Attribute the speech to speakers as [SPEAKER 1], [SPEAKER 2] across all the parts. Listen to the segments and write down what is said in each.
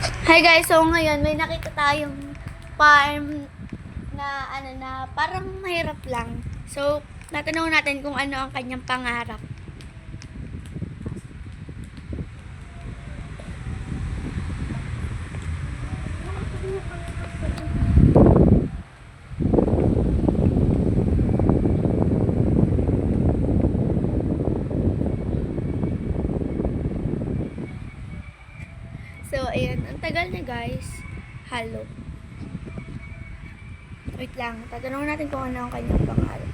[SPEAKER 1] Hi guys, so ngayon may nakita tayong farm na na parang mahirap lang. So, natanong natin kung ano ang kanyang pangarap. So, ayan, ang tagal na guys. Halo. Wait lang, tatanungin natin kung ano ang kanyang pangarap.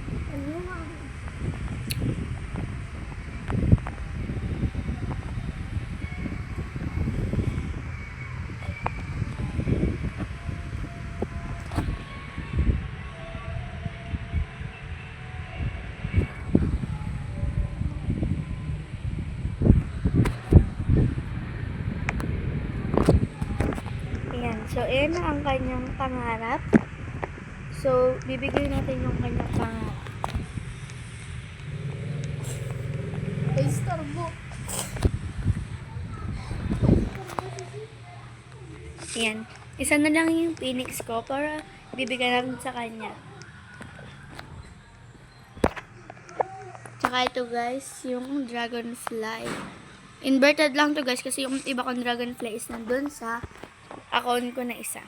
[SPEAKER 1] Ayan, so ayan na ang kanyang pangarap. So, bibigyan natin yung kanyang pangarap.
[SPEAKER 2] Ay, starbo.
[SPEAKER 1] Ayan, isa na lang yung phoenix ko para bibigyan natin sa kanya. Tsaka ito guys, yung dragonfly. Inverted lang to guys kasi yung iba kong dragonfly is nandun sa account ko na isa.